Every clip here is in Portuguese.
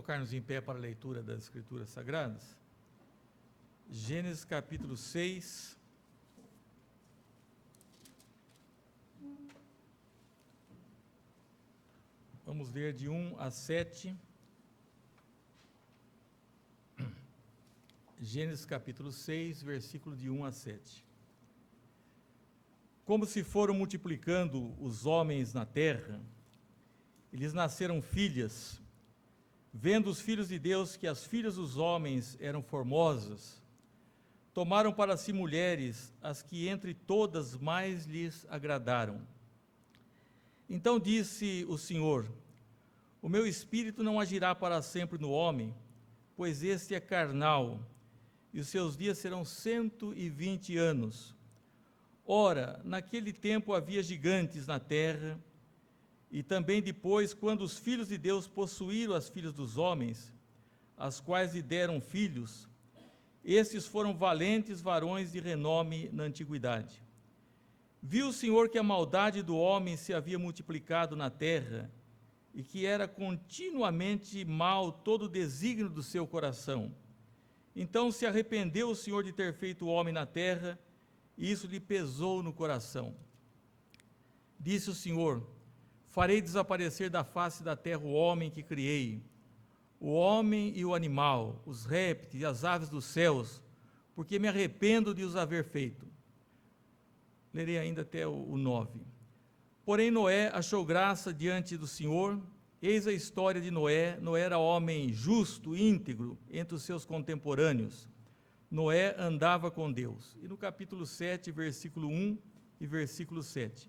colocar-nos em pé para a leitura das Escrituras Sagradas? Gênesis capítulo 6. Vamos ler de 1 a 7. Gênesis capítulo 6, versículo de 1 a 7. Como se foram multiplicando os homens na terra, e lhes nasceram filhas, vendo os filhos de Deus que as filhas dos homens eram formosas, tomaram para si mulheres, as que entre todas mais lhes agradaram. Então disse o Senhor: o meu espírito não agirá para sempre no homem, pois este é carnal, e os seus dias serão 120 anos. Ora, naquele tempo havia gigantes na terra, e também depois, quando os filhos de Deus possuíram as filhas dos homens, as quais lhe deram filhos, estes foram valentes varões de renome na antiguidade. Viu o Senhor que a maldade do homem se havia multiplicado na terra, e que era continuamente mal todo o desígnio do seu coração. Então se arrependeu o Senhor de ter feito o homem na terra, e isso lhe pesou no coração. Disse o Senhor: farei desaparecer da face da terra o homem que criei, o homem e o animal, os répteis e as aves dos céus, porque me arrependo de os haver feito. Lerei ainda até o 9. Porém Noé achou graça diante do Senhor. Eis a história de Noé. Noé era homem justo, íntegro, entre os seus contemporâneos. Noé andava com Deus. E no capítulo 7, versículo 1 e versículo 7.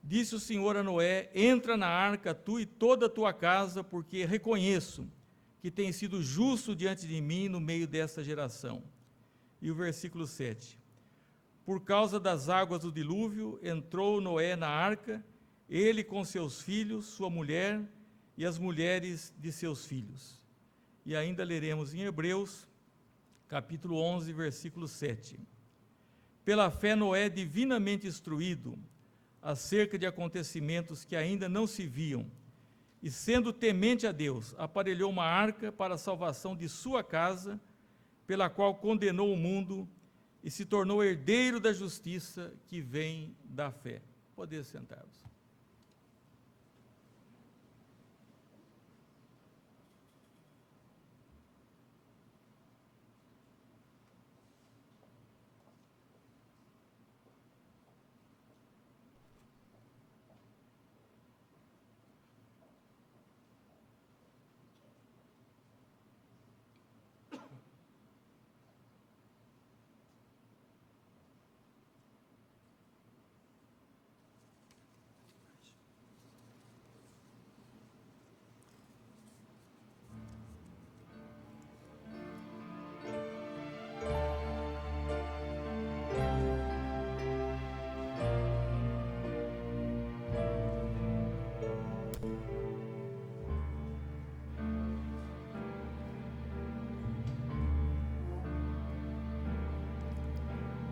Disse o Senhor a Noé: entra na arca, tu e toda a tua casa, porque reconheço que tens sido justo diante de mim no meio desta geração. E o versículo 7. Por causa das águas do dilúvio, entrou Noé na arca, ele com seus filhos, sua mulher e as mulheres de seus filhos. E ainda leremos em Hebreus, capítulo 11, versículo 7. Pela fé Noé, divinamente instruído acerca de acontecimentos que ainda não se viam, e sendo temente a Deus, aparelhou uma arca para a salvação de sua casa, pela qual condenou o mundo e se tornou herdeiro da justiça que vem da fé. Poder sentar-vos.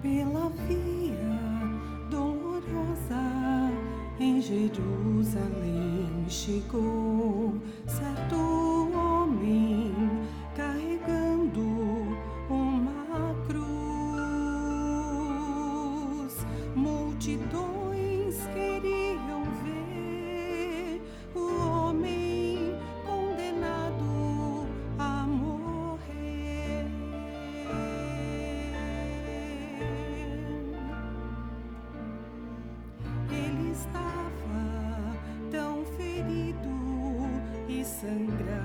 Pela via dolorosa em Jerusalém chegou certo homem carregando uma cruz. Multidões queriam ver o homem condenado a morrer. Ele estava tão ferido e sangrando.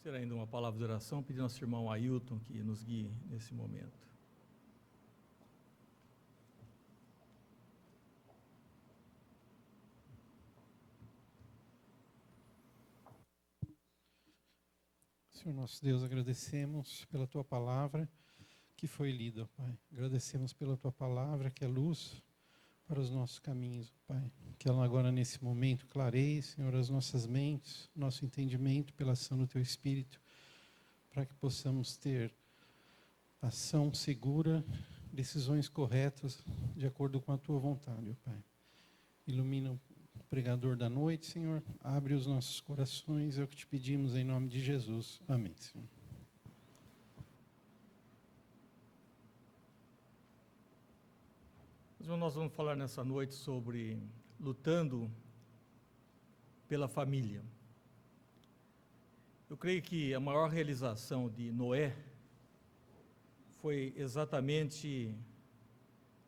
Será ainda uma palavra de oração, pedindo ao nosso irmão Ailton que nos guie nesse momento. Senhor nosso Deus, agradecemos pela Tua palavra que foi lida, Pai. Agradecemos pela Tua palavra que é luz para os nossos caminhos, Pai. Que ela agora nesse momento clareie, Senhor, as nossas mentes, nosso entendimento pela ação do Teu Espírito, para que possamos ter ação segura, decisões corretas, de acordo com a Tua vontade, ó Pai. Ilumina o pregador da noite, Senhor. Abre os nossos corações, é o que te pedimos em nome de Jesus. Amém, Senhor. Nós vamos falar nessa noite sobre lutando pela família. Eu creio que a maior realização de Noé foi exatamente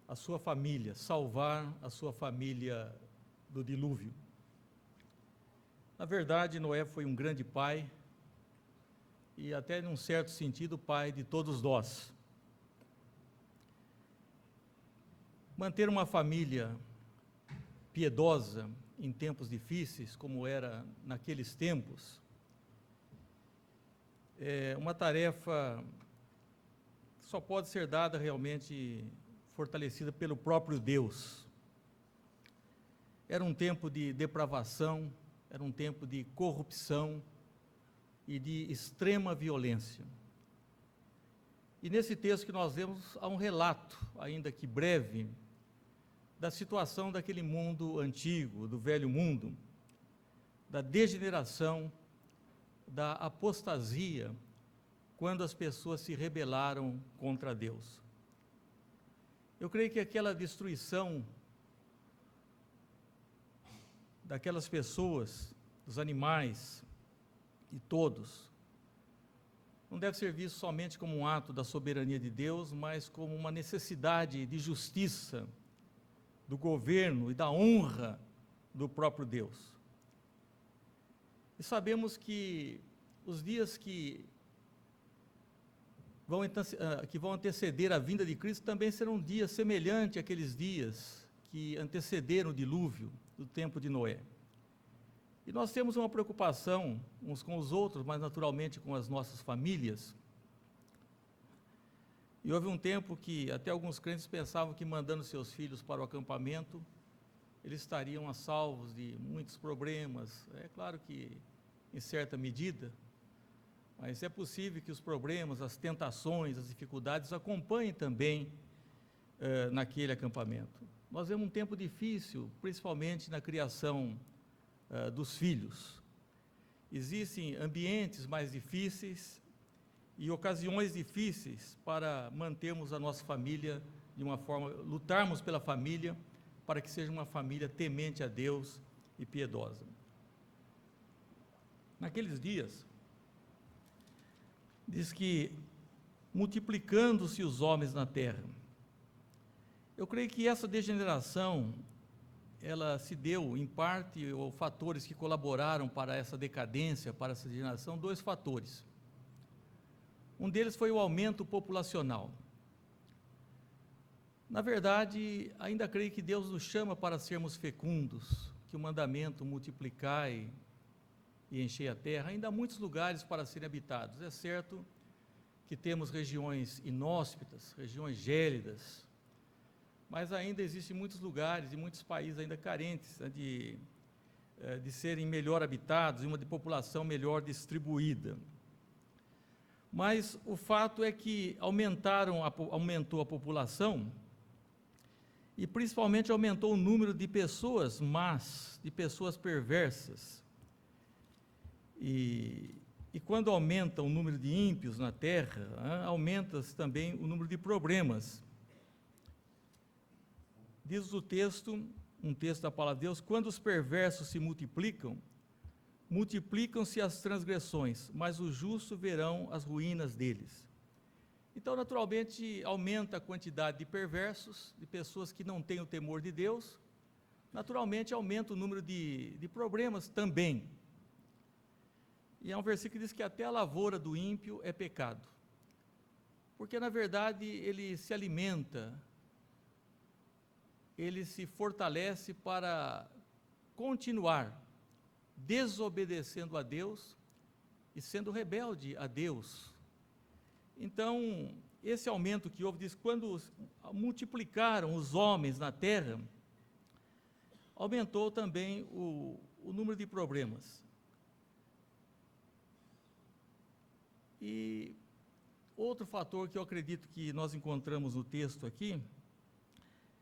a sua família, salvar a sua família do dilúvio. Na verdade, Noé foi um grande pai e até num certo sentido pai de todos nós. Manter uma família piedosa em tempos difíceis, como era naqueles tempos, é uma tarefa que só pode ser dada realmente fortalecida pelo próprio Deus. Era um tempo de depravação, era um tempo de corrupção e de extrema violência. E nesse texto que nós vemos, há um relato, ainda que breve, da situação daquele mundo antigo, do velho mundo, da degeneração, da apostasia, quando as pessoas se rebelaram contra Deus. Eu creio que aquela destruição daquelas pessoas, dos animais, de todos, não deve ser visto somente como um ato da soberania de Deus, mas como uma necessidade de justiça do governo e da honra do próprio Deus. E sabemos que os dias que vão anteceder a vinda de Cristo também serão dias semelhantes àqueles dias que antecederam o dilúvio do tempo de Noé. E nós temos uma preocupação uns com os outros, mas naturalmente com as nossas famílias. E houve um tempo que até alguns crentes pensavam que mandando seus filhos para o acampamento, eles estariam a salvos de muitos problemas. É claro que em certa medida, mas é possível que os problemas, as tentações, as dificuldades acompanhem também naquele acampamento. Nós vemos um tempo difícil, principalmente na criação dos filhos. Existem ambientes mais difíceis e ocasiões difíceis para mantermos a nossa família de uma forma, lutarmos pela família, para que seja uma família temente a Deus e piedosa. Naqueles dias, diz que multiplicando-se os homens na terra. Eu creio que essa degeneração, ela se deu, em parte, ou fatores que colaboraram para essa decadência, para essa degeneração, dois fatores. Um deles foi o aumento populacional. Na verdade, ainda creio que Deus nos chama para sermos fecundos, que o mandamento multiplicai e enchei a terra. Ainda há muitos lugares para serem habitados. É certo que temos regiões inóspitas, regiões gélidas, mas ainda existem muitos lugares e muitos países ainda carentes de serem melhor habitados e uma de população melhor distribuída. Mas o fato é que aumentou a população e principalmente aumentou o número de pessoas más, de pessoas perversas. E quando aumenta o número de ímpios na terra, aumenta também o número de problemas. Diz o texto, um texto da palavra de Deus, quando os perversos se multiplicam, multiplicam-se as transgressões, mas os justos verão as ruínas deles. Então, naturalmente, aumenta a quantidade de perversos, de pessoas que não têm o temor de Deus, naturalmente aumenta o número de problemas também. E é um versículo que diz que até a lavoura do ímpio é pecado. Porque, na verdade, ele se alimenta, ele se fortalece para continuar desobedecendo a Deus e sendo rebelde a Deus. Então, esse aumento que houve, diz, quando multiplicaram os homens na terra, aumentou também o número de problemas. E outro fator que eu acredito que nós encontramos no texto aqui,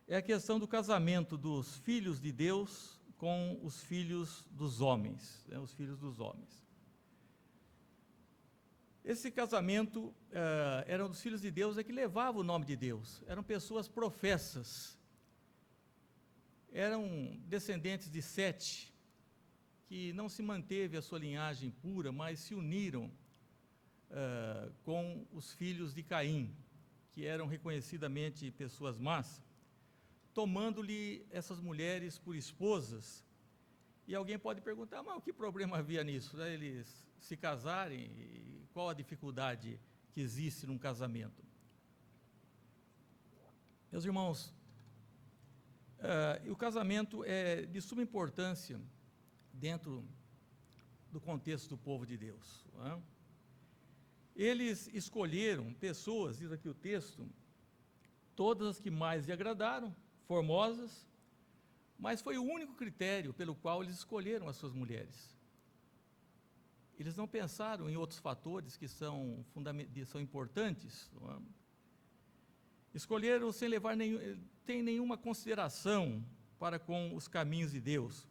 é a questão do casamento dos filhos de Deus com os filhos dos homens, os filhos dos homens. Esse casamento eram dos filhos de Deus, que levavam o nome de Deus, eram pessoas professas, eram descendentes de Sete, que não se manteve a sua linhagem pura, mas se uniram com os filhos de Caim, que eram reconhecidamente pessoas más, tomando-lhe essas mulheres por esposas. E alguém pode perguntar, mas o que problema havia nisso, né? Eles se casarem, e qual a dificuldade que existe num casamento? Meus irmãos, o casamento é de suma importância dentro do contexto do povo de Deus, não é? Eles escolheram pessoas, diz aqui o texto, todas as que mais lhe agradaram, formosas, mas foi o único critério pelo qual eles escolheram as suas mulheres. Eles não pensaram em outros fatores que são importantes, não é? Escolheram sem levar nenhuma consideração para com os caminhos de Deus.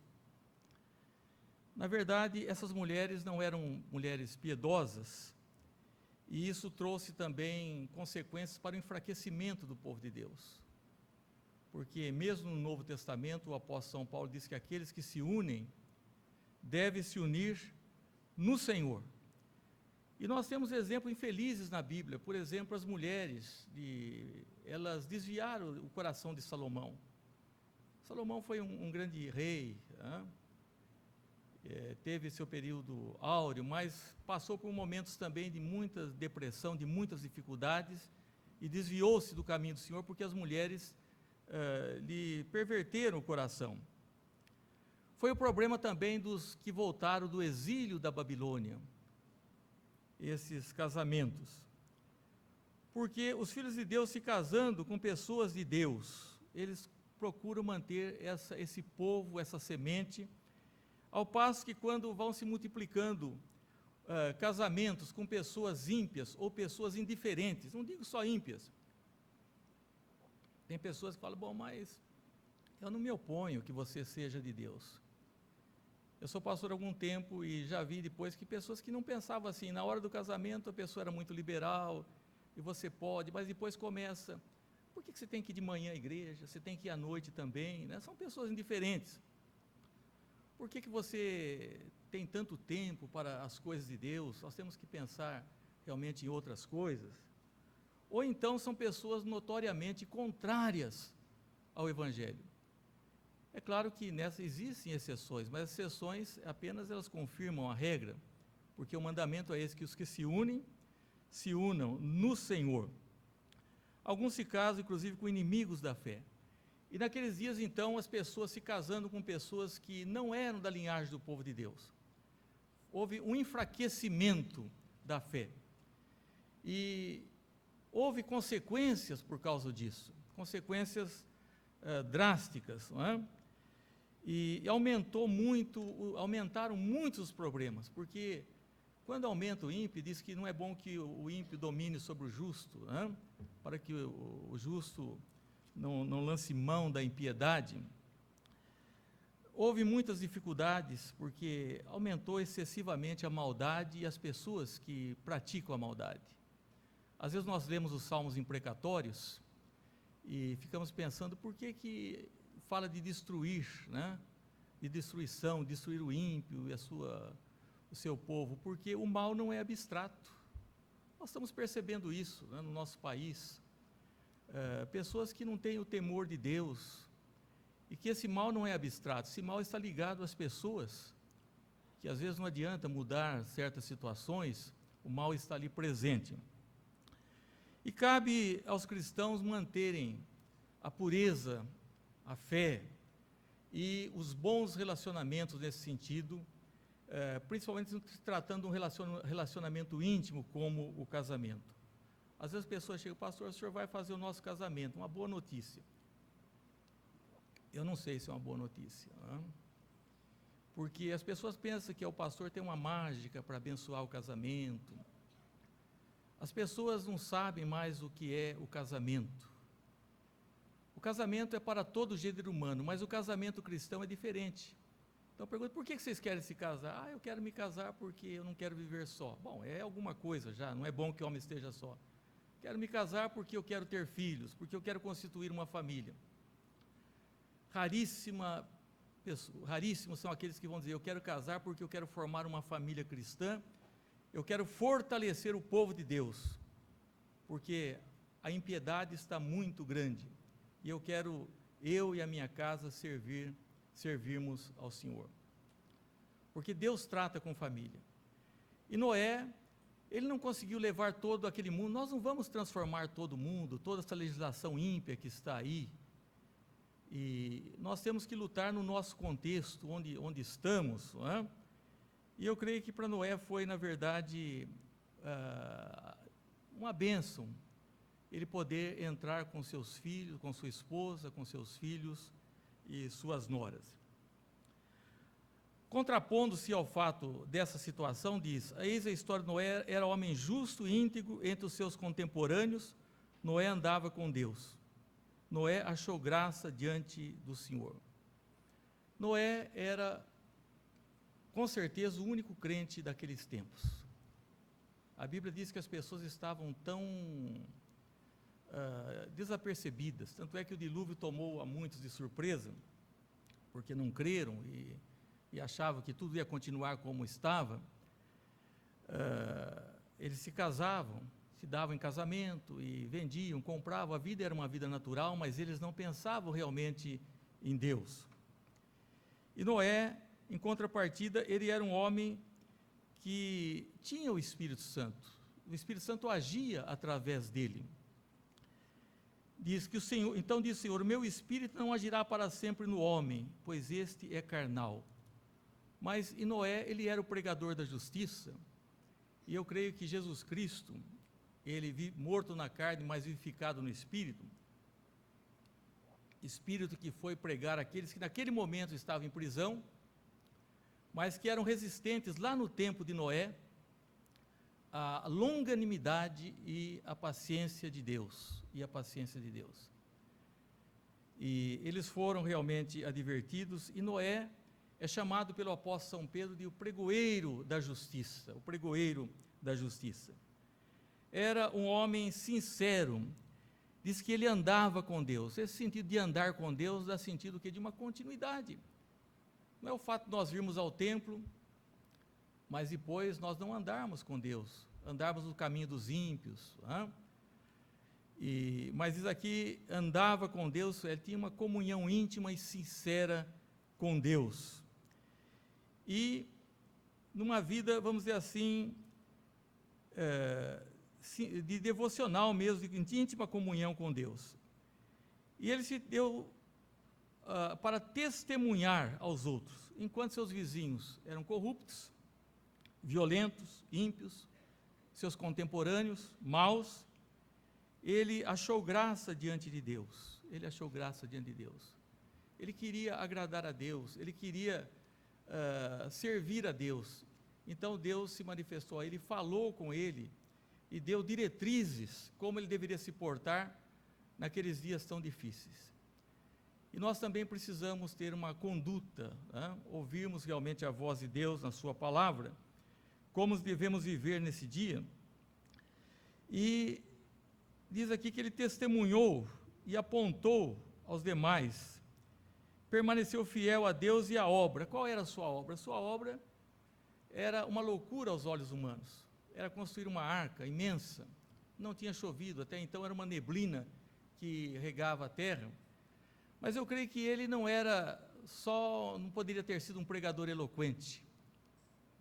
Na verdade, essas mulheres não eram mulheres piedosas, e isso trouxe também consequências para o enfraquecimento do povo de Deus. Porque mesmo no Novo Testamento, o apóstolo São Paulo diz que aqueles que se unem, devem se unir no Senhor. E nós temos exemplos infelizes na Bíblia, por exemplo, as mulheres, elas desviaram o coração de Salomão. Salomão foi um grande rei, né? Teve seu período áureo, mas passou por momentos também de muita depressão, de muitas dificuldades, e desviou-se do caminho do Senhor, porque as mulheres lhe perverteram o coração. Foi o problema também dos que voltaram do exílio da Babilônia, esses casamentos, porque os filhos de Deus se casando com pessoas de Deus, eles procuram manter esse povo, essa semente, ao passo que quando vão se multiplicando casamentos com pessoas ímpias ou pessoas indiferentes, não digo só ímpias, tem pessoas que falam, bom, mas eu não me oponho que você seja de Deus. Eu sou pastor há algum tempo e já vi depois que pessoas que não pensavam assim, na hora do casamento a pessoa era muito liberal, e você pode, mas depois começa, por que você tem que ir de manhã à igreja, você tem que ir à noite também, né? São pessoas indiferentes. Por que você tem tanto tempo para as coisas de Deus? Nós temos que pensar realmente em outras coisas. Ou então são pessoas notoriamente contrárias ao Evangelho. É claro que nessa existem exceções, mas as exceções apenas elas confirmam a regra, porque o mandamento é esse, que os que se unem, se unam no Senhor. Alguns se casam, inclusive, com inimigos da fé. E naqueles dias, então, as pessoas se casando com pessoas que não eram da linhagem do povo de Deus. Houve um enfraquecimento da fé. E houve consequências por causa disso, consequências drásticas, não é? E aumentaram muito os problemas, porque quando aumenta o ímpio, diz que não é bom que o ímpio domine sobre o justo, né? Para que o justo não lance mão da impiedade. Houve muitas dificuldades, porque aumentou excessivamente a maldade e as pessoas que praticam a maldade. Às vezes nós lemos os salmos imprecatórios e ficamos pensando, por que fala de destruir, né? De destruição, destruir o ímpio e o seu povo? Porque o mal não é abstrato. Nós estamos percebendo isso, né, no nosso país. Pessoas que não têm o temor de Deus, e que esse mal não é abstrato, esse mal está ligado às pessoas que às vezes não adianta mudar certas situações, o mal está ali presente. E cabe aos cristãos manterem a pureza, a fé e os bons relacionamentos nesse sentido, principalmente se tratando de um relacionamento íntimo como o casamento. Às vezes as pessoas chegam, pastor, o senhor vai fazer o nosso casamento, uma boa notícia. Eu não sei se é uma boa notícia, não? Porque as pessoas pensam que o pastor tem uma mágica para abençoar o casamento. As pessoas não sabem mais o que é o casamento. O casamento é para todo o gênero humano, mas o casamento cristão é diferente. Então eu pergunto, por que vocês querem se casar? Eu quero me casar porque eu não quero viver só. Bom, é alguma coisa já, não é bom que o homem esteja só. Quero me casar porque eu quero ter filhos, porque eu quero constituir uma família. Raríssimos são aqueles que vão dizer, eu quero casar porque eu quero formar uma família cristã, eu quero fortalecer o povo de Deus, porque a impiedade está muito grande, e eu e a minha casa servirmos ao Senhor. Porque Deus trata com família. E Noé, ele não conseguiu levar todo aquele mundo, nós não vamos transformar todo mundo, toda essa legislação ímpia que está aí, e nós temos que lutar no nosso contexto, onde estamos, não é? E eu creio que para Noé foi, na verdade, uma bênção, ele poder entrar com seus filhos, com sua esposa, com seus filhos e suas noras. Contrapondo-se ao fato dessa situação, diz, eis a história de Noé, era homem justo e íntegro entre os seus contemporâneos, Noé andava com Deus. Noé achou graça diante do Senhor. Noé era, com certeza, o único crente daqueles tempos. A Bíblia diz que as pessoas estavam tão desapercebidas, tanto é que o dilúvio tomou a muitos de surpresa, porque não creram e achavam que tudo ia continuar como estava. Eles se casavam, se davam em casamento e vendiam, compravam, a vida era uma vida natural, mas eles não pensavam realmente em Deus. E Noé, em contrapartida, ele era um homem que tinha o Espírito Santo. O Espírito Santo agia através dele. Diz que então diz o Senhor, o meu Espírito não agirá para sempre no homem, pois este é carnal. Mas e Noé, ele era o pregador da justiça, e eu creio que Jesus Cristo, ele morto na carne, mas vivificado no Espírito que foi pregar aqueles que naquele momento estavam em prisão, mas que eram resistentes lá no tempo de Noé, a longanimidade e a paciência de Deus, E eles foram realmente advertidos, e Noé é chamado pelo apóstolo São Pedro de o pregoeiro da justiça, Era um homem sincero, diz que ele andava com Deus. Esse sentido de andar com Deus dá sentido de uma continuidade. Não é o fato de nós virmos ao templo, mas depois nós não andarmos com Deus, andarmos no caminho dos ímpios. Mas diz aqui, andava com Deus, ele tinha uma comunhão íntima e sincera com Deus. E numa vida, vamos dizer assim, de devocional mesmo, de íntima comunhão com Deus. E ele se deu para testemunhar aos outros, enquanto seus vizinhos eram corruptos, violentos, ímpios, seus contemporâneos, maus, ele achou graça diante de Deus, Ele queria agradar a Deus, ele queria servir a Deus. Então Deus se manifestou a ele, falou com ele, e deu diretrizes, como ele deveria se portar naqueles dias tão difíceis. E nós também precisamos ter uma conduta, ouvirmos realmente a voz de Deus na sua palavra, como devemos viver nesse dia. E diz aqui que ele testemunhou e apontou aos demais, permaneceu fiel a Deus e à obra. Qual era a sua obra? A sua obra era uma loucura aos olhos humanos, era construir uma arca imensa, não tinha chovido, até então era uma neblina que regava a terra, mas eu creio que ele não poderia ter sido um pregador eloquente,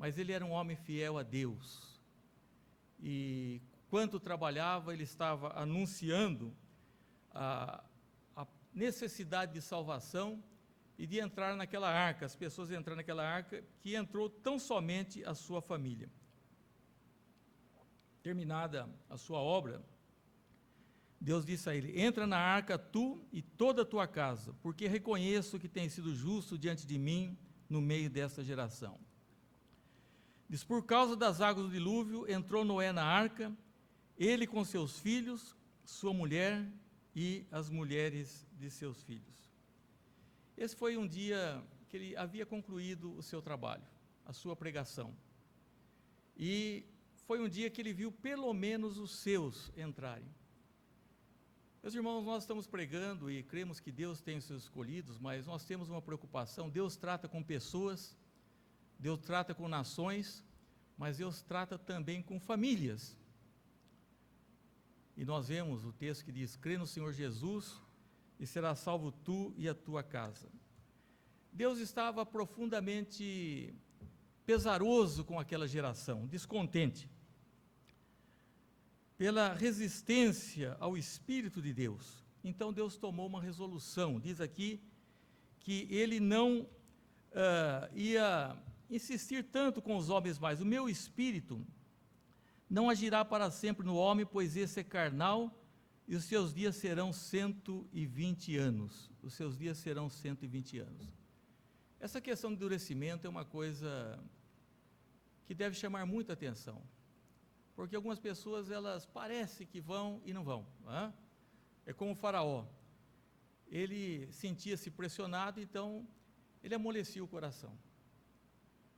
mas ele era um homem fiel a Deus. E quanto trabalhava, ele estava anunciando a necessidade de salvação e de entrar naquela arca, as pessoas entraram naquela arca, que entrou tão somente a sua família. Terminada a sua obra, Deus disse a ele: entra na arca tu e toda a tua casa, porque reconheço que tens sido justo diante de mim no meio desta geração. Diz: por causa das águas do dilúvio, entrou Noé na arca, ele com seus filhos, sua mulher e as mulheres de seus filhos. Esse foi um dia que ele havia concluído o seu trabalho, a sua pregação. E foi um dia que ele viu pelo menos os seus entrarem. Meus irmãos, nós estamos pregando e cremos que Deus tem os seus escolhidos, mas nós temos uma preocupação. Deus trata com pessoas, Deus trata com nações, mas Deus trata também com famílias. E nós vemos o texto que diz: crê no Senhor Jesus e serás salvo tu e a tua casa. Deus estava profundamente pesaroso com aquela geração, descontente, pela resistência ao Espírito de Deus. Então Deus tomou uma resolução, diz aqui, que ele não ia insistir tanto com os homens mais. O meu Espírito não agirá para sempre no homem, pois esse é carnal, e os seus dias serão 120 anos. Os seus dias serão 120 anos. Essa questão de endurecimento é uma coisa que deve chamar muita atenção, porque algumas pessoas, elas parecem que vão e não vão. É como o faraó, ele sentia-se pressionado, então ele amolecia o coração,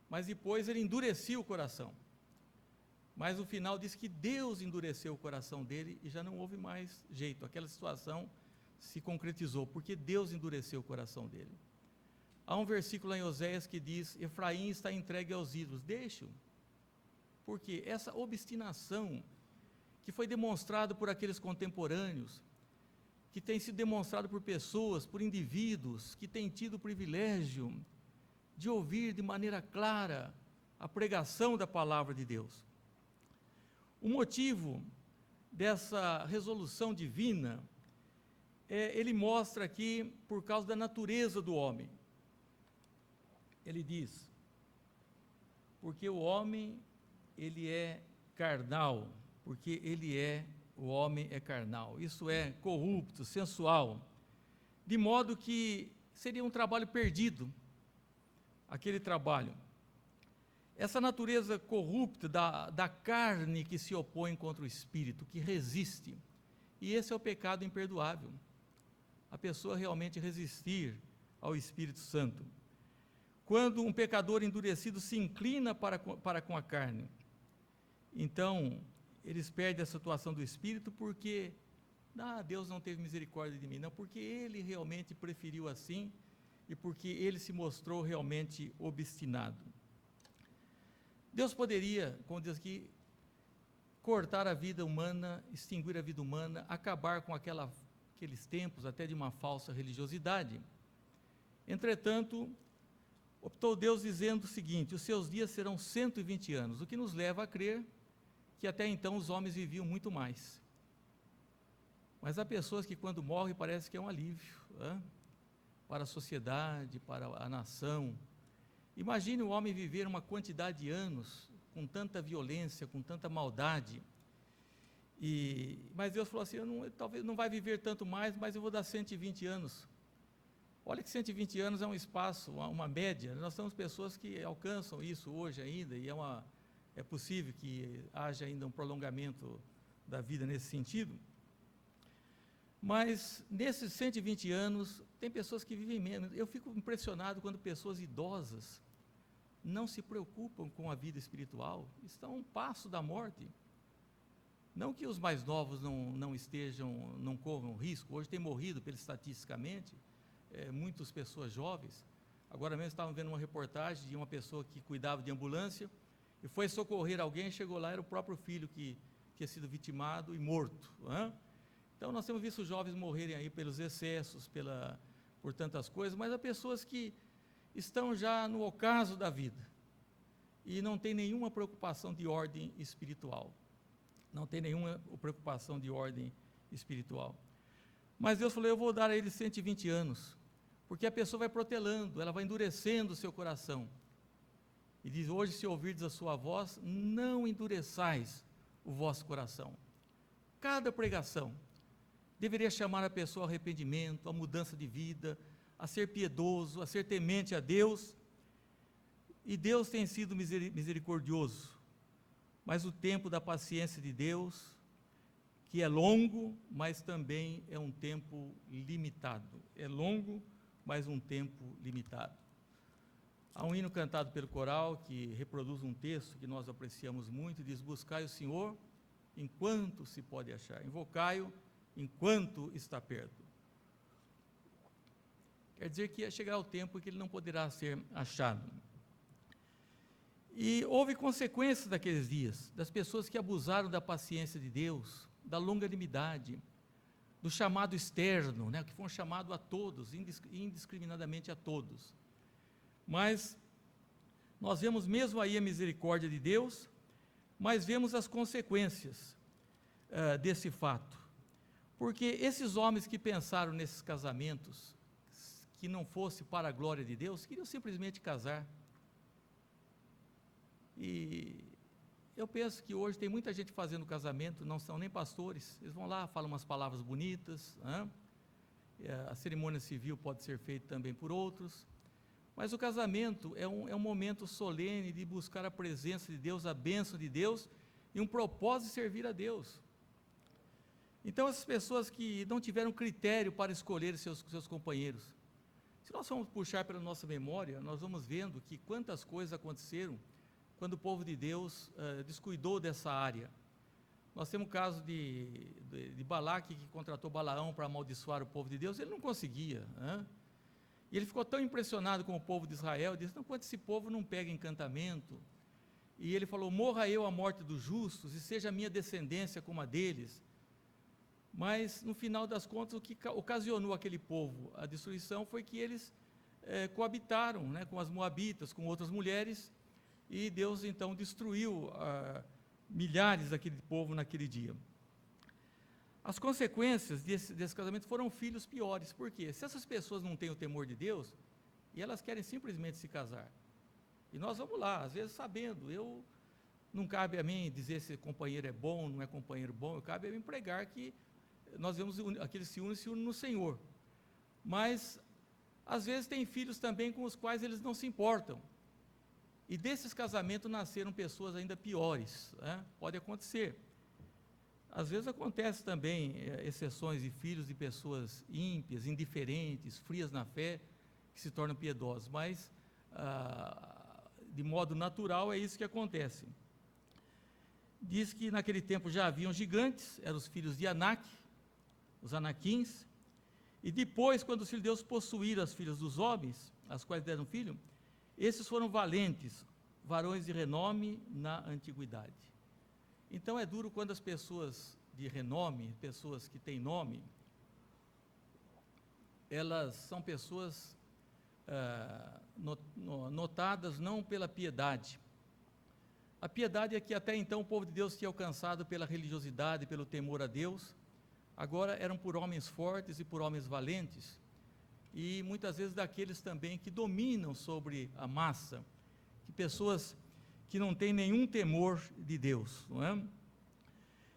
mas depois ele endurecia o coração, mas no final diz que Deus endureceu o coração dele e já não houve mais jeito, aquela situação se concretizou, porque Deus endureceu o coração dele. Há um versículo lá em Oséias que diz: Efraim está entregue aos ídolos, deixe-o, porque essa obstinação que foi demonstrada por aqueles contemporâneos, que tem sido demonstrado por pessoas, por indivíduos, que têm tido o privilégio de ouvir de maneira clara a pregação da palavra de Deus. O motivo dessa resolução divina, ele mostra aqui por causa da natureza do homem. Ele diz: porque o homem, ele é carnal, porque o homem é carnal, isso é corrupto, sensual, de modo que seria um trabalho perdido, aquele trabalho. Essa natureza corrupta da carne que se opõe contra o Espírito, que resiste, e esse é o pecado imperdoável, a pessoa realmente resistir ao Espírito Santo. Quando um pecador endurecido se inclina para com a carne, então eles perdem a situação do Espírito, porque Deus não teve misericórdia de mim, não, porque ele realmente preferiu assim, e porque ele se mostrou realmente obstinado. Deus poderia, como diz aqui, cortar a vida humana, extinguir a vida humana, acabar com aqueles tempos até de uma falsa religiosidade. Entretanto, optou Deus dizendo o seguinte: os seus dias serão 120 anos, o que nos leva a crer que até então os homens viviam muito mais. Mas há pessoas que quando morrem parece que é um alívio, para a sociedade, para a nação. Imagine o homem viver uma quantidade de anos com tanta violência, com tanta maldade. Mas Deus falou assim: talvez não vai viver tanto mais, mas eu vou dar 120 anos. Olha que 120 anos é um espaço, uma média. Nós temos pessoas que alcançam isso hoje ainda, e é possível que haja ainda um prolongamento da vida nesse sentido. Mas nesses 120 anos, tem pessoas que vivem menos. Eu fico impressionado quando pessoas idosas não se preocupam com a vida espiritual, estão a um passo da morte. Não que os mais novos não corram risco. Hoje tem morrido, estatisticamente, muitas pessoas jovens. Agora mesmo estavam vendo uma reportagem de uma pessoa que cuidava de ambulância e foi socorrer alguém, chegou lá, era o próprio filho que tinha sido vitimado e morto. Então nós temos visto jovens morrerem aí pelos excessos, por tantas coisas, mas há pessoas que estão já no ocaso da vida, e não tem nenhuma preocupação de ordem espiritual. Não tem nenhuma preocupação de ordem espiritual. Mas Deus falou, eu vou dar a ele 120 anos, porque a pessoa vai protelando, ela vai endurecendo o seu coração. E diz, hoje se ouvirdes a sua voz, não endureçais o vosso coração. Cada pregação deveria chamar a pessoa ao arrependimento, à mudança de vida, a ser piedoso, a ser temente a Deus. E Deus tem sido misericordioso, mas o tempo da paciência de Deus, que é longo, mas também é um tempo limitado. É longo, mas um tempo limitado. Há um hino cantado pelo coral que reproduz um texto que nós apreciamos muito, diz, buscai o Senhor enquanto se pode achar, invocai-o enquanto está perto. Quer dizer que chegará o tempo que ele não poderá ser achado. E houve consequências daqueles dias, das pessoas que abusaram da paciência de Deus, da longanimidade, do chamado externo, né, que foi um chamado a todos, indiscriminadamente a todos. Mas nós vemos mesmo aí a misericórdia de Deus, mas vemos as consequências desse fato. Porque esses homens que pensaram nesses casamentos, que não fosse para a glória de Deus, queriam simplesmente casar. E eu penso que hoje tem muita gente fazendo casamento, não são nem pastores, eles vão lá, falam umas palavras bonitas, né? A cerimônia civil pode ser feita também por outros, mas o casamento é um momento solene de buscar a presença de Deus, a bênção de Deus, e um propósito de servir a Deus. Então, essas pessoas que não tiveram critério para escolher seus companheiros, se nós formos puxar pela nossa memória, nós vamos vendo que quantas coisas aconteceram quando o povo de Deus descuidou dessa área. Nós temos o caso de Balaque, que contratou Balaão para amaldiçoar o povo de Deus, ele não conseguia, né? E ele ficou tão impressionado com o povo de Israel, disse, não, quando esse povo não pega encantamento, e ele falou, morra eu a morte dos justos, e seja a minha descendência como a deles. Mas, no final das contas, o que ocasionou aquele povo a destruição foi que eles coabitaram, né, com as moabitas, com outras mulheres, e Deus então destruiu milhares daquele povo naquele dia. As consequências desse casamento foram filhos piores, por quê? Se essas pessoas não têm o temor de Deus, e elas querem simplesmente se casar, e nós vamos lá, às vezes sabendo, não cabe a mim dizer se companheiro é bom, não é companheiro bom, cabe a mim pregar que nós vemos aqueles se unem no Senhor, mas às vezes tem filhos também com os quais eles não se importam, e desses casamentos nasceram pessoas ainda piores, né? Pode acontecer. Às vezes acontece também exceções de filhos de pessoas ímpias, indiferentes, frias na fé, que se tornam piedosos, mas de modo natural é isso que acontece. Diz que naquele tempo já haviam gigantes, eram os filhos de Anak, os Anaquins, e depois, quando os filhos de Deus possuíram as filhas dos homens, as quais deram filho, esses foram valentes, varões de renome na antiguidade. Então é duro quando as pessoas de renome, pessoas que têm nome, elas são pessoas notadas não pela piedade. A piedade é que até então o povo de Deus tinha alcançado pela religiosidade, pelo temor a Deus, agora eram por homens fortes e por homens valentes, e muitas vezes daqueles também que dominam sobre a massa, que pessoas que não têm nenhum temor de Deus, não é?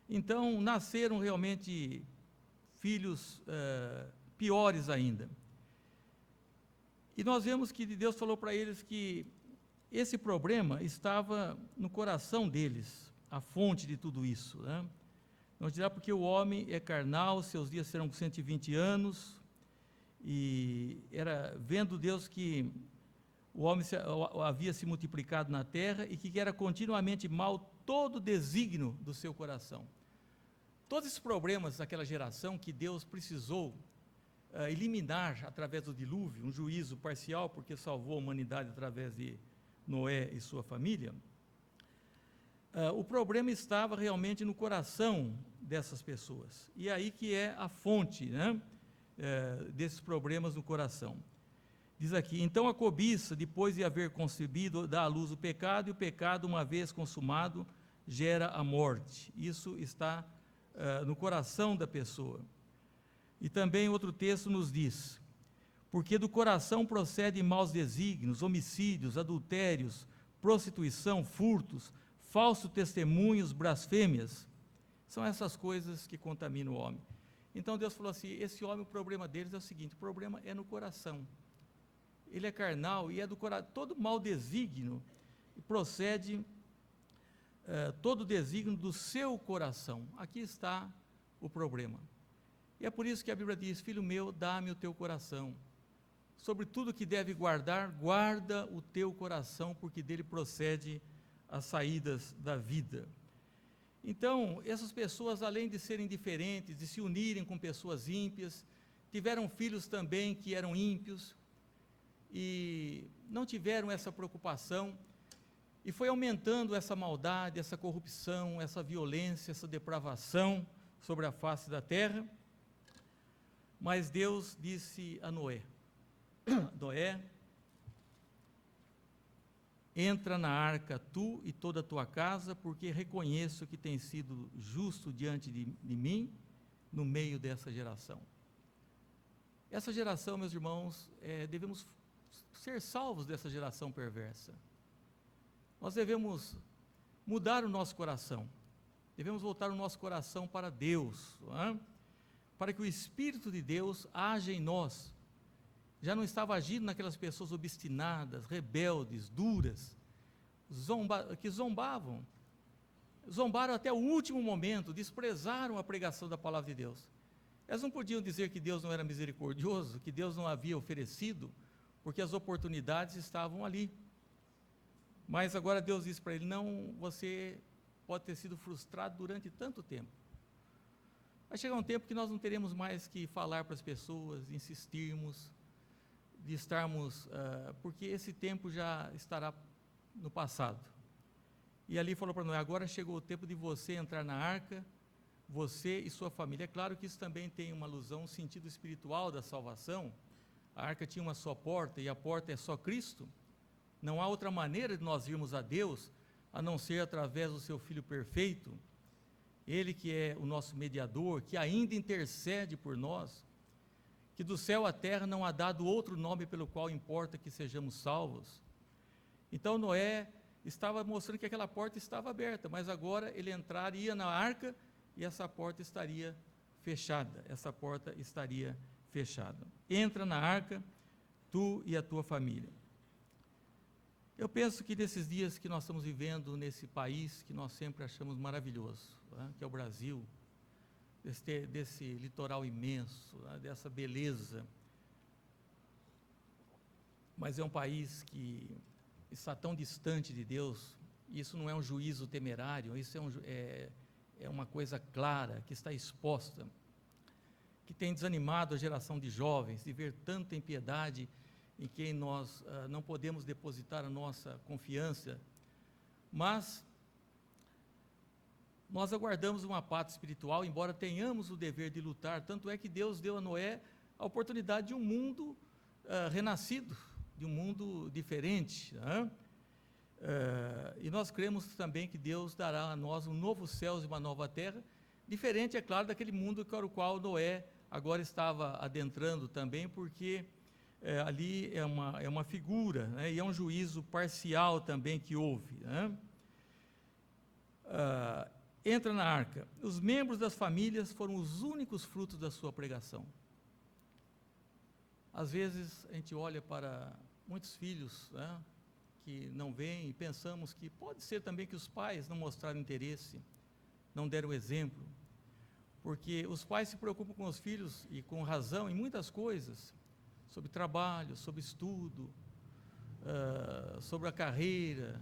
Então, nasceram realmente filhos piores ainda. E nós vemos que Deus falou para eles que esse problema estava no coração deles, a fonte de tudo isso, né? Não dirá porque o homem é carnal, seus dias serão 120 anos, e vendo Deus que o homem havia se multiplicado na terra e que era continuamente mal todo o desígnio do seu coração. Todos esses problemas daquela geração que Deus precisou eliminar através do dilúvio, um juízo parcial, porque salvou a humanidade através de Noé e sua família, o problema estava realmente no coração dessas pessoas, e aí que é a fonte, né, desses problemas no coração. Diz aqui: então a cobiça, depois de haver concebido, dá à luz o pecado, e o pecado, uma vez consumado, gera a morte. Isso está no coração da pessoa. E também outro texto nos diz: porque do coração procedem maus desígnios, homicídios, adultérios, prostituição, furtos, falsos testemunhos, blasfêmias. São essas coisas que contaminam o homem. Então Deus falou assim: esse homem, o problema deles é o seguinte, o problema é no coração. Ele é carnal e é do coração. Todo mau desígnio procede, todo desígnio do seu coração. Aqui está o problema. E é por isso que a Bíblia diz: filho meu, dá-me o teu coração. Sobre tudo que deve guardar, guarda o teu coração, porque dele procede as saídas da vida. Então, essas pessoas, além de serem diferentes, de se unirem com pessoas ímpias, tiveram filhos também que eram ímpios, e não tiveram essa preocupação, e foi aumentando essa maldade, essa corrupção, essa violência, essa depravação sobre a face da terra. Mas Deus disse a Noé: Noé, entra na arca tu e toda a tua casa, porque reconheço que tens sido justo diante de mim, no meio dessa geração. Essa geração, meus irmãos, devemos ser salvos dessa geração perversa. Nós devemos mudar o nosso coração, devemos voltar o nosso coração para Deus, para que o Espírito de Deus haja em nós. Já não estava agindo naquelas pessoas obstinadas, rebeldes, duras, que zombavam, zombaram até o último momento, desprezaram a pregação da palavra de Deus. Elas não podiam dizer que Deus não era misericordioso, que Deus não havia oferecido, porque as oportunidades estavam ali. Mas agora Deus disse para ele: não, você pode ter sido frustrado durante tanto tempo. Vai chegar um tempo que nós não teremos mais que falar para as pessoas, insistirmos, de estarmos, porque esse tempo já estará no passado. E ali falou para Noé: agora chegou o tempo de você entrar na arca, você e sua família. É claro que isso também tem uma alusão, um sentido espiritual da salvação. A arca tinha uma só porta, e a porta é só Cristo. Não há outra maneira de nós irmos a Deus, a não ser através do seu Filho perfeito, Ele que é o nosso mediador, que ainda intercede por nós, que do céu à terra não há dado outro nome pelo qual importa que sejamos salvos. Então Noé estava mostrando que aquela porta estava aberta, mas agora ele entraria na arca e essa porta estaria fechada, Entra na arca, tu e a tua família. Eu penso que nesses dias que nós estamos vivendo, nesse país que nós sempre achamos maravilhoso, que é o Brasil, desse litoral imenso, dessa beleza, mas é um país que está tão distante de Deus. Isso não é um juízo temerário, isso é uma coisa clara, que está exposta, que tem desanimado a geração de jovens, de ver tanta impiedade em quem nós não podemos depositar a nossa confiança, mas nós aguardamos uma pátria espiritual, embora tenhamos o dever de lutar. Tanto é que Deus deu a Noé a oportunidade de um mundo renascido, de um mundo diferente, e nós cremos também que Deus dará a nós um novo céu e uma nova terra, diferente, é claro, daquele mundo para o qual Noé agora estava adentrando também, porque ali é uma figura, e é um juízo parcial também que houve. Entra na arca. Os membros das famílias foram os únicos frutos da sua pregação. Às vezes a gente olha para muitos filhos, que não vêm, e pensamos que pode ser também que os pais não mostraram interesse, não deram exemplo, porque os pais se preocupam com os filhos, e com razão, em muitas coisas, sobre trabalho, sobre estudo, sobre a carreira,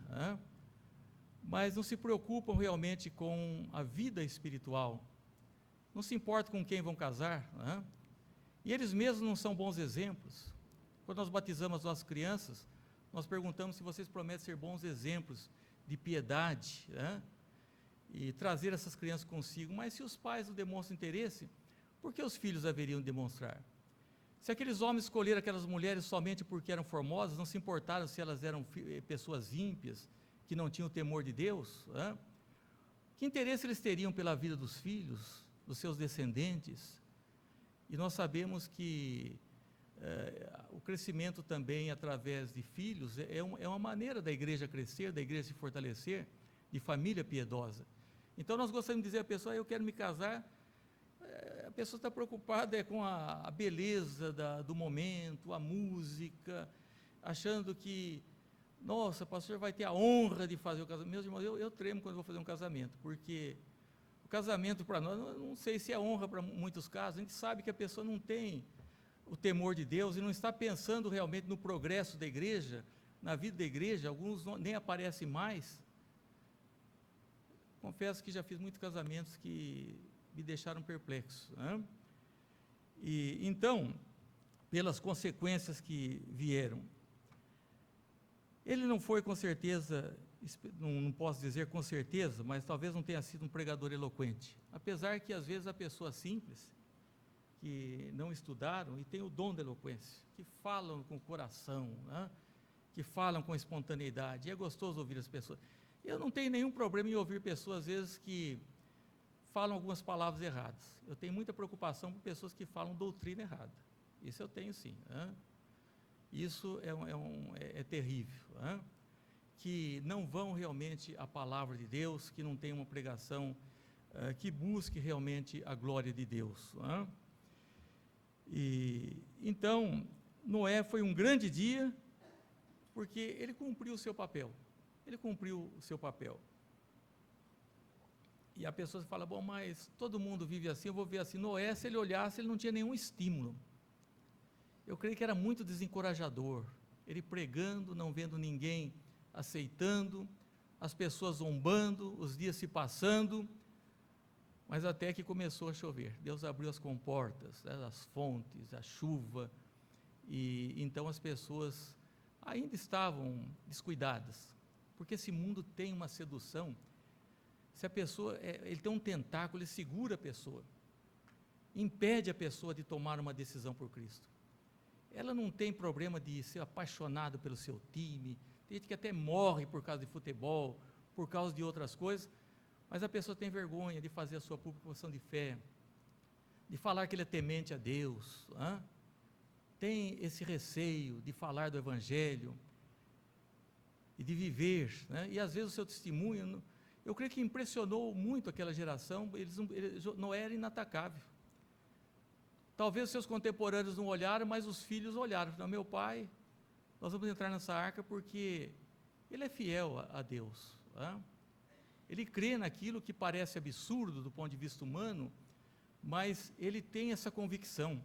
mas não se preocupam realmente com a vida espiritual, não se importam com quem vão casar, e eles mesmos não são bons exemplos. Quando nós batizamos as nossas crianças, nós perguntamos se vocês prometem ser bons exemplos de piedade, e trazer essas crianças consigo. Mas se os pais não demonstram interesse, por que os filhos haveriam de demonstrar? Se aqueles homens escolheram aquelas mulheres somente porque eram formosas, não se importaram se elas eram pessoas ímpias, que não tinham temor de Deus, que interesse eles teriam pela vida dos filhos, dos seus descendentes? E nós sabemos que o crescimento também através de filhos é uma maneira da igreja crescer, da igreja se fortalecer, de família piedosa. Então nós gostaríamos de dizer à pessoa: eu quero me casar. A pessoa está preocupada com a beleza do momento, a música, achando que, nossa, pastor vai ter a honra de fazer o casamento. Meus irmãos, eu tremo quando vou fazer um casamento, porque o casamento para nós, não sei se é honra para muitos casos, a gente sabe que a pessoa não tem o temor de Deus e não está pensando realmente no progresso da igreja, na vida da igreja. Alguns nem aparecem mais. Confesso que já fiz muitos casamentos que me deixaram perplexo, E então, pelas consequências que vieram, ele não foi com certeza, não posso dizer com certeza, mas talvez não tenha sido um pregador eloquente, apesar que às vezes a pessoa simples, que não estudaram e tem o dom da eloquência, que falam com o coração, que falam com espontaneidade, e é gostoso ouvir as pessoas. Eu não tenho nenhum problema em ouvir pessoas, às vezes, que falam algumas palavras erradas. Eu tenho muita preocupação com pessoas que falam doutrina errada. Isso eu tenho sim. Isso é terrível. Que não vão realmente à palavra de Deus, que não tem uma pregação que busque realmente a glória de Deus. E então, Noé foi um grande dia, porque ele cumpriu o seu papel. Ele cumpriu o seu papel. E a pessoa fala: bom, mas todo mundo vive assim, eu vou ver assim. Noé, se ele olhasse, ele não tinha nenhum estímulo. Eu creio que era muito desencorajador. Ele pregando, não vendo ninguém aceitando, as pessoas zombando, os dias se passando, mas até que começou a chover. Deus abriu as comportas, as fontes, a chuva, e então as pessoas ainda estavam descuidadas, porque esse mundo tem uma sedução. Se a pessoa, ele tem um tentáculo, ele segura a pessoa, impede a pessoa de tomar uma decisão por Cristo. Ela não tem problema de ser apaixonado pelo seu time, tem gente que até morre por causa de futebol, por causa de outras coisas, mas a pessoa tem vergonha de fazer a sua pública profissão de fé, de falar que ele é temente a Deus, tem esse receio de falar do Evangelho, e de viver, e às vezes o seu testemunho, eu creio que impressionou muito aquela geração. Noé era inatacável. Talvez os seus contemporâneos não olharam, mas os filhos olharam. Não, meu pai, nós vamos entrar nessa arca porque ele é fiel a Deus. Ele crê naquilo que parece absurdo do ponto de vista humano, mas ele tem essa convicção.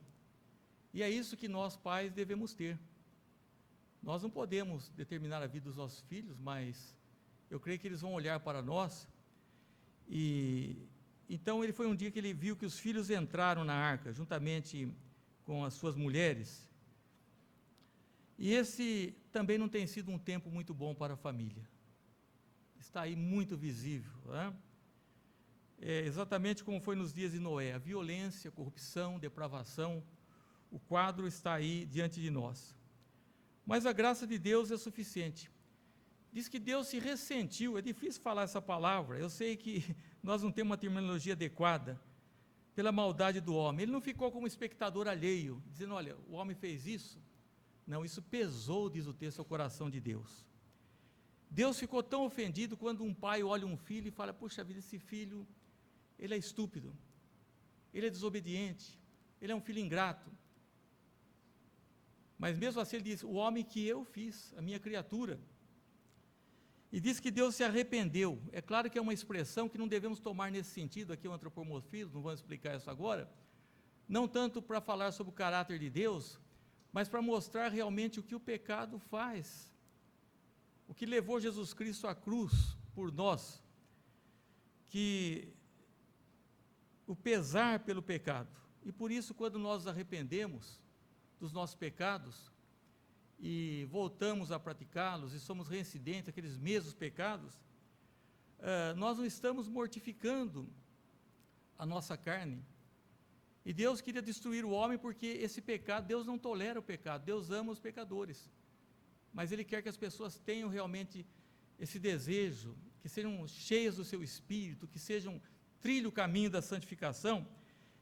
E é isso que nós pais devemos ter. Nós não podemos determinar a vida dos nossos filhos, mas eu creio que eles vão olhar para nós. E então foi um dia que ele viu que os filhos entraram na arca, juntamente com as suas mulheres. E esse também não tem sido um tempo muito bom para a família. Está aí muito visível. Exatamente como foi nos dias de Noé, a violência, a corrupção, depravação, o quadro está aí diante de nós. Mas a graça de Deus é suficiente. Diz que Deus se ressentiu, é difícil falar essa palavra, eu sei que nós não temos uma terminologia adequada, pela maldade do homem. Ele não ficou como espectador alheio, dizendo: olha, o homem fez isso. Não, isso pesou, diz o texto, ao coração de Deus. Deus ficou tão ofendido quando um pai olha um filho e fala: puxa vida, esse filho, ele é estúpido, ele é desobediente, ele é um filho ingrato. Mas mesmo assim ele diz: o homem que eu fiz, a minha criatura. E diz que Deus se arrependeu. É claro que é uma expressão que não devemos tomar nesse sentido, aqui é o antropomorfismo, não vamos explicar isso agora, não tanto para falar sobre o caráter de Deus, mas para mostrar realmente o que o pecado faz, o que levou Jesus Cristo à cruz por nós, que o pesar pelo pecado, e por isso quando nós nos arrependemos dos nossos pecados, e voltamos a praticá-los, e somos reincidentes àqueles mesmos pecados, nós não estamos mortificando a nossa carne, E Deus queria destruir o homem porque esse pecado, Deus não tolera o pecado, Deus ama os pecadores. Mas Ele quer que as pessoas tenham realmente esse desejo, que sejam cheias do seu espírito, que trilhem o caminho da santificação.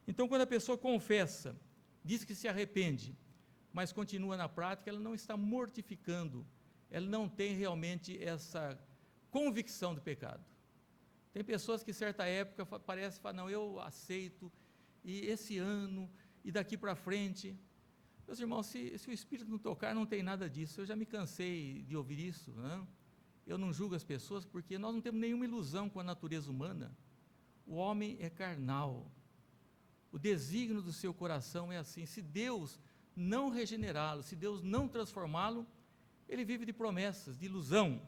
Então, quando a pessoa confessa, diz que se arrepende, mas continua na prática, ela não está mortificando, ela não tem realmente essa convicção do pecado. Tem pessoas que, em certa época, falam, não, eu aceito, e esse ano, e daqui para frente. Meus irmãos, se o Espírito não tocar, não tem nada disso. Eu já me cansei de ouvir isso, né? Eu não julgo as pessoas, porque nós não temos nenhuma ilusão com a natureza humana. O homem é carnal. O desígnio do seu coração é assim. Se Deus não regenerá-lo, se Deus não transformá-lo, ele vive de promessas, de ilusão.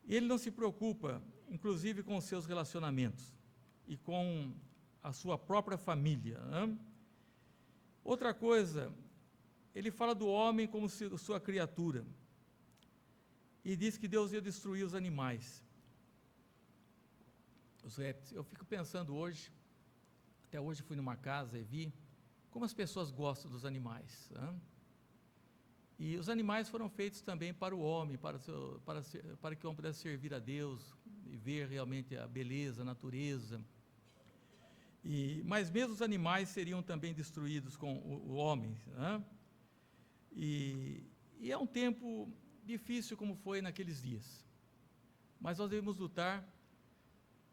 E ele não se preocupa, inclusive, com os seus relacionamentos e com a sua própria família, né? Outra coisa, ele fala do homem como sua criatura, e diz que Deus ia destruir os animais, os répteis. Eu fico pensando hoje, até hoje fui numa casa e vi como as pessoas gostam dos animais, né? E os animais foram feitos também para o homem, para que o homem pudesse servir a Deus e ver realmente a beleza, a natureza. Mas mesmo os animais seriam também destruídos com o homem, né? E é um tempo difícil como foi naqueles dias, mas nós devemos lutar.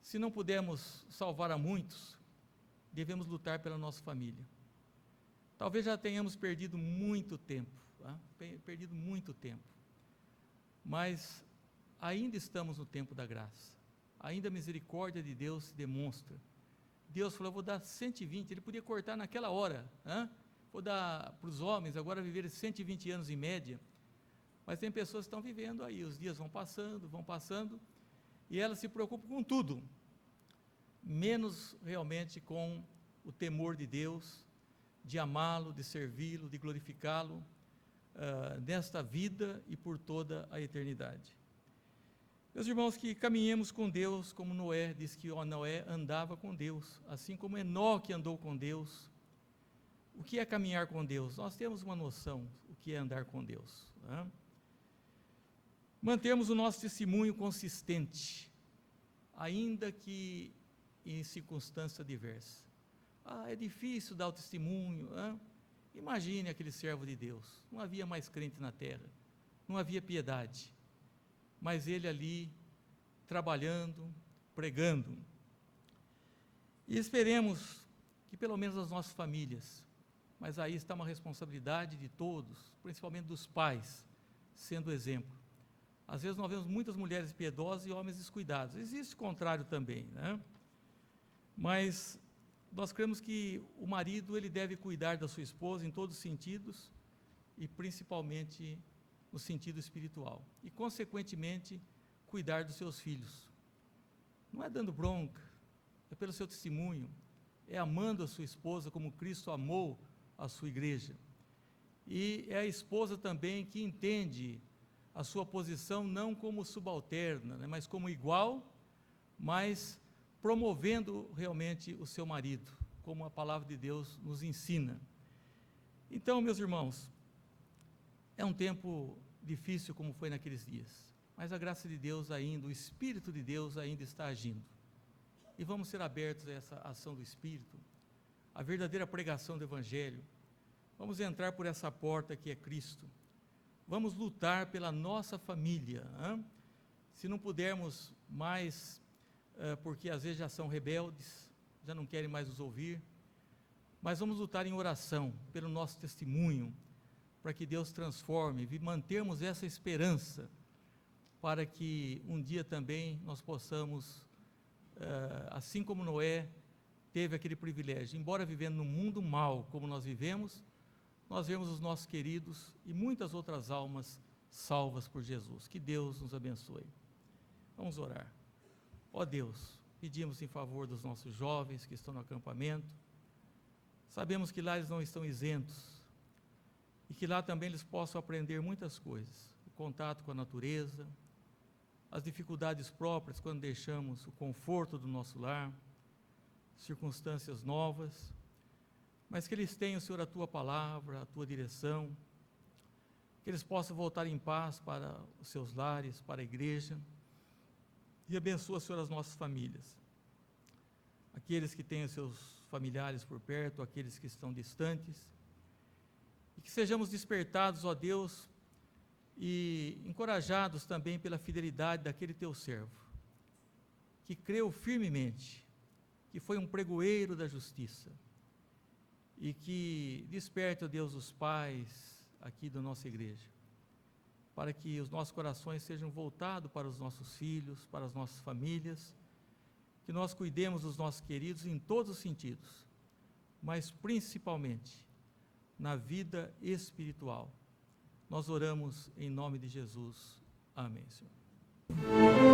Se não pudermos salvar a muitos, devemos lutar pela nossa família. Talvez já tenhamos perdido muito tempo, tá? Mas ainda estamos no tempo da graça, ainda a misericórdia de Deus se demonstra. Deus falou, eu vou dar 120, ele podia cortar naquela hora, né? Vou dar para os homens agora viverem 120 anos em média, mas tem pessoas que estão vivendo aí, os dias vão passando, e elas se preocupam com tudo, menos realmente com o temor de Deus, de amá-lo, de servi-lo, de glorificá-lo, nesta vida e por toda a eternidade. Meus irmãos, que caminhemos com Deus, como Noé, diz que Noé andava com Deus, assim como Enoque andou com Deus. O que é caminhar com Deus? Nós temos uma noção, o que é andar com Deus, né? Mantermos o nosso testemunho consistente, ainda que em circunstância diversa. É difícil dar o testemunho, né? Imagine aquele servo de Deus, não havia mais crente na terra, não havia piedade, mas ele ali, trabalhando, pregando. E esperemos que pelo menos as nossas famílias, mas aí está uma responsabilidade de todos, principalmente dos pais, sendo exemplo. Às vezes nós vemos muitas mulheres piedosas e homens descuidados, existe o contrário também, né? Mas nós cremos que o marido, ele deve cuidar da sua esposa em todos os sentidos, e principalmente no sentido espiritual, e consequentemente cuidar dos seus filhos. Não é dando bronca, é pelo seu testemunho, é amando a sua esposa como Cristo amou a sua igreja. E é a esposa também que entende a sua posição não como subalterna, né, mas como igual, mas promovendo realmente o seu marido, como a palavra de Deus nos ensina. Então, meus irmãos, é um tempo difícil como foi naqueles dias, mas a graça de Deus ainda, o Espírito de Deus ainda está agindo. E vamos ser abertos a essa ação do Espírito, a verdadeira pregação do Evangelho. Vamos entrar por essa porta que é Cristo. Vamos lutar pela nossa família, hein? Se não pudermos mais, porque às vezes já são rebeldes, já não querem mais nos ouvir, mas vamos lutar em oração pelo nosso testemunho, para que Deus transforme, e mantermos essa esperança, para que um dia também nós possamos, assim como Noé teve aquele privilégio, embora vivendo num mundo mau como nós vivemos, nós vemos os nossos queridos e muitas outras almas salvas por Jesus. Que Deus nos abençoe. Vamos orar. Ó Deus, pedimos em favor dos nossos jovens que estão no acampamento. Sabemos que lá eles não estão isentos, e que lá também eles possam aprender muitas coisas, o contato com a natureza, as dificuldades próprias quando deixamos o conforto do nosso lar, circunstâncias novas, mas que eles tenham, Senhor, a Tua palavra, a Tua direção, que eles possam voltar em paz para os seus lares, para a igreja, e abençoa, Senhor, as nossas famílias, aqueles que têm os seus familiares por perto, aqueles que estão distantes, e que sejamos despertados, ó Deus, e encorajados também pela fidelidade daquele Teu servo, que creu firmemente, que foi um pregoeiro da justiça, e que desperte, ó Deus, os pais aqui da nossa igreja, para que os nossos corações sejam voltados para os nossos filhos, para as nossas famílias, que nós cuidemos dos nossos queridos em todos os sentidos, mas principalmente na vida espiritual. Nós oramos em nome de Jesus. Amém, Senhor.